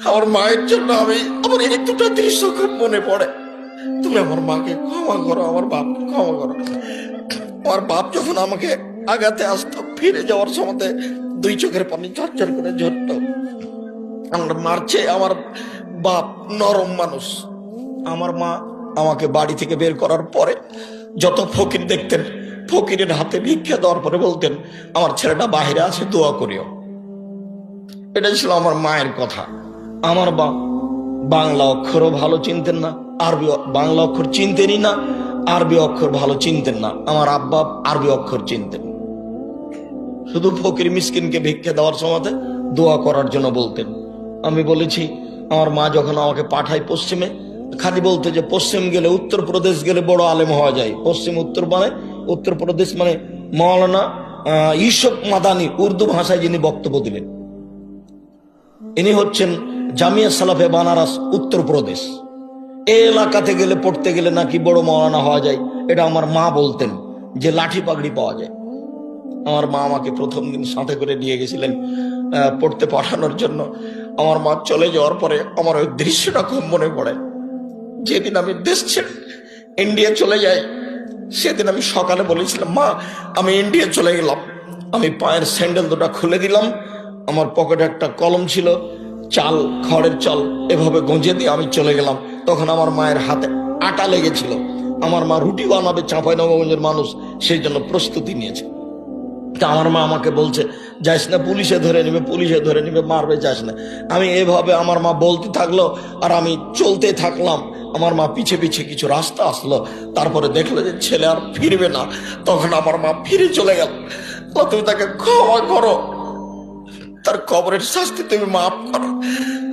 আমার মায়ের জন্য আমার এই দুটো দৃশ্য খুব মনে পড়ে। তুমি আমার মাকে ক্ষমা করো, আমার বাপকে ক্ষমা করো। আমার বাপ যখন আমাকে আগাতে আসতো, ফিরে যাওয়ার সময় দুই চোখের পানি ঝরঝর করে ঝরতো। আমার মারছে, আমার বাপ নরম মানুষ। আমার মা আমাকে বাড়ি থেকে বের করার পরে যত ফকির দেখতেন, ফকিরের হাতে ভিক্ষা দেওয়ার পরে বলতেন, আমার ছেলেটা বাহিরে আছে, দোয়া করিও। এটা ছিল আমার মায়ের কথা। আমার বাপ বাংলা অক্ষরও ভালো চিনতেন না, আরবি বাংলা অক্ষর চিনতেনই না, আরবি অক্ষর ভালো চিনতেন না। আমার আব্বা আরবি অক্ষর চিনতেন, শুধু ফকির মিসকিনকে ভিক্ষা দেওয়ার সময় দোয়া করার জন্য বলতেন। আমি বলেছি, আমার মা যখন আমাকে পাঠায় পশ্চিমে, খালি বলতে যে পশ্চিম গেলে, উত্তরপ্রদেশ গেলে বড় আলেম হওয়া যায়। পশ্চিম উত্তর মানে উত্তরপ্রদেশ মানে মৌলানা ইউসুফ মাদানি, উর্দু ভাষায় যিনি বক্তব্য দিলেন, ইনি হচ্ছেন জামিয়া সালাফে বানারস, উত্তরপ্রদেশ। এই এলাকাতে গেলে, পড়তে গেলে নাকি বড় মৌলানা হওয়া যায়। এটা আমার মা বলতেন, যে লাঠি পাগড়ি পাওয়া যায়। আমার মা আমাকে প্রথম দিন সাথে করে নিয়ে গেছিলেন পড়তে পাঠানোর জন্য। আমার মা চলে যাওয়ার পরে আমার ওই দৃশ্যটা খুব মনে পড়ে। যেদিন আমি দেশ ছেড়ে ইন্ডিয়া চলে যাই, সেদিন আমি সকালে বলেছিলাম, মা আমি ইন্ডিয়া চলে গেলাম। আমি পায়ের স্যান্ডেল দুটা খুলে দিলাম, আমার পকেটে একটা কলম ছিল, চাল, খড়ের চাল এভাবে গঁজে দিয়ে আমি চলে গেলাম। তখন আমার মায়ের হাতে আটা লেগেছিল। আমার মা রুটি বানাবে, চাঁপাইনবাবগঞ্জের মানুষ, সেই জন্য প্রস্তুতি নিয়েছে। তা আমার মা আমাকে বলছে, যাইস না, পুলিশে ধরে নিবে, পুলিশে ধরে নিবে, মারবে, যাস না। আমি এভাবে আমার মা বলতে থাকলো, আর আমি চলতে থাকলাম। আমার মা পিছে পিছে কিছু রাস্তা আসলো, তারপরে দেখলো যে ছেলে আর ফিরবে না। তখন আমার মা ফিরে চলে গেল। তুমি তাকে ক্ষমা করো, তার কবরের শাস্তি তুমি মাফ করো।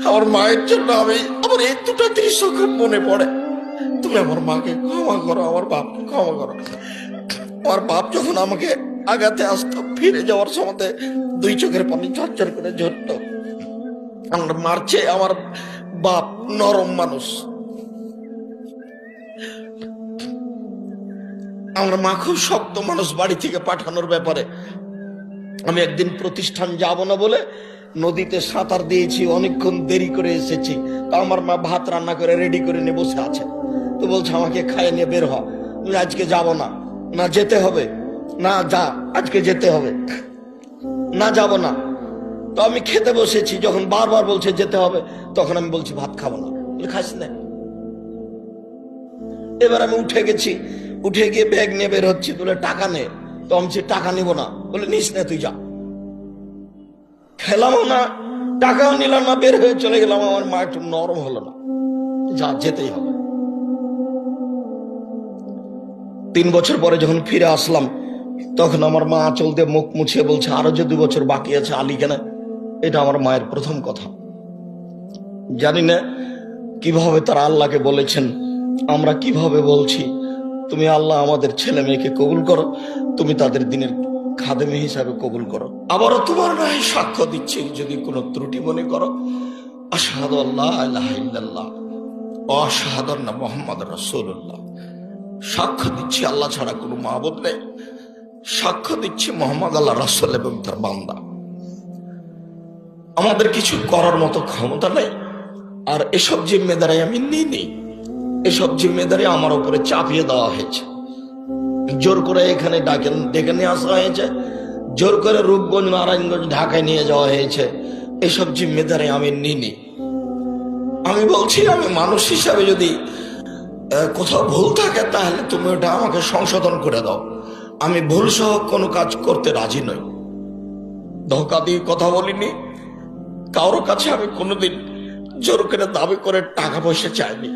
আমার মায়ের জন্য আমার এই দুটো দৃশ্য খুব মনে পড়ে। তুমি আমার মাকে ক্ষমা করো, আমার বাপকে ক্ষমা করো। আমার বাপ যখন আমাকে আগাতে আসতো, ফিরে যাওয়ার সময় দুই চোখের পানি ঝরঝর করে ঝরতো। আমার মারছে, আমার বাপ নরম মানুষ। আমার মা খুব শক্ত মানুষ বাড়ি থেকে পাঠানোর ব্যাপারে। আমি একদিন প্রতিষ্ঠান যাব না বলে নদীতে সাঁতার দিয়েছি, অনেকক্ষণ দেরি করে এসেছি। তা আমার মা ভাত রান্না করে রেডি করে নিয়ে বসে আছে। তো বলছে আমাকে খাইয়ে নিয়ে বের হ। আজকে যাব না। না যেতে হবে, না যা, আজকে যেতে হবে, না যাব না। তো আমি খেতে বসেছি, যখন বারবার বলছে যেতে হবে, তখন আমি বলছি ভাত খাবো না। বলে খাস না। এবার আমি উঠে গেছি, উঠে গিয়ে ব্যাগ নিয়ে বের হচ্ছি, বলে টাকা নে। তো আমি টাকা নিব না। বলে নিস না, তুই যা। খেলামও না, টাকাও নিলাম না, বের হয়ে চলে গেলাম। আমার মা একটু নরম হলো না, যা, যেতেই হবে। 3 বছর পরে যখন ফিরে আসলাম, তখন আমার মা আঁচল দিয়ে মুখ মুছিয়ে বলছে, আরো যে 2 বছর বাকি আছে, আলী কেন? এটা আমার মায়ের প্রথম কথা। জানি না কিভাবে তারা আল্লাহকে বলেছেন, আমরা কিভাবে বলছি, তুমি আল্লাহ আমাদের ছেলে মেয়েকে কবুল করো, তুমি তাদের দিনের খাদেমী হিসাবে কবুল করো। আবারও তোমার নয় সাক্ষ্য দিচ্ছি, যদি কোনো ত্রুটি মনে করো, আশহাদু আল্লা ইলাহা ইল্লাল্লাহ ওয়া আশহাদু আন্না মুহাম্মাদুর রাসূলুল্লাহ। সাক্ষ্য দিচ্ছি আল্লাহ ছাড়া কোনো মাবুদ নেই। সাক্ষ্য দিচ্ছি মুহাম্মদ আল্লাহ রাসূল এবং তার বান্দা। আমাদের কিছু করার মতো ক্ষমতা নেই, আর এসব জিম্মেদারি আমি নিইনি। এসব জিম্মেদারি আমার উপরে চাপিয়ে দেওয়া হয়েছে। জোর করে এখানে ডেকে নিয়ে আসা হয়েছে, জোর করে রূপগঞ্জ, নারায়ণগঞ্জ, ঢাকায় নিয়ে যাওয়া হয়েছে। এসব জিম্মেদারি আমি নিইনি। আমি বলছি, আমি মানুষ হিসাবে যদি কোথাও ভুল থাকে, তাহলে তুমি ওটা আমাকে সংশোধন করে দাও। আমি ভুল সহ কোনো কাজ করতে রাজি নই। ধোঁকা দিয়ে কথা বলিনি, কারোর কাছে আমি কোনোদিন জোর করে দাবি করে টাকা পয়সা চাইনি।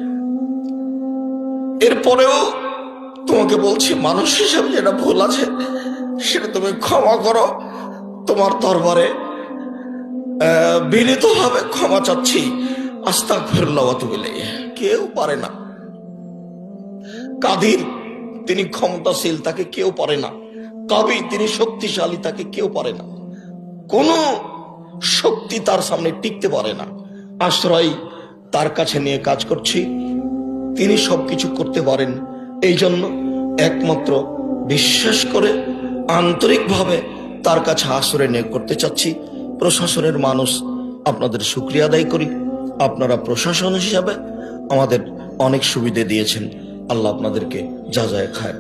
এরপরেও তোমাকে বলছি, মানুষ হিসাবে যেটা ভুল আছে সেটা তুমি ক্ষমা করো। তোমার দরবারে বিনীতভাবে ক্ষমা চাচ্ছি। আস্তাগফিরুল্লাহ ওয়া আতুবু ইলাইহি। কেউ পারে না। কাদির তিনি ক্ষমতাশীল, তাকে কেউ পারে না। কবি তিনি শক্তিশালী, তাকে কেউ পারে না। কোন শক্তি তার সামনে টিকতে পারে না। আশ্রয় তার কাছে নিয়ে কাজ করছি, তিনি সবকিছু করতে পারেন। এই জন্য একমাত্র বিশ্বাস করে আন্তরিকভাবে তার কাছে আশ্রয় নিয়ে করতে চাচ্ছি। প্রশাসনের মানুষ, আপনাদের শুকরিয়া আদায় করি। আপনারা প্রশাসন হিসাবে আমাদের অনেক সুবিধে দিয়েছেন। আল্লাহ আপনাদেরকে যা যায় খায়।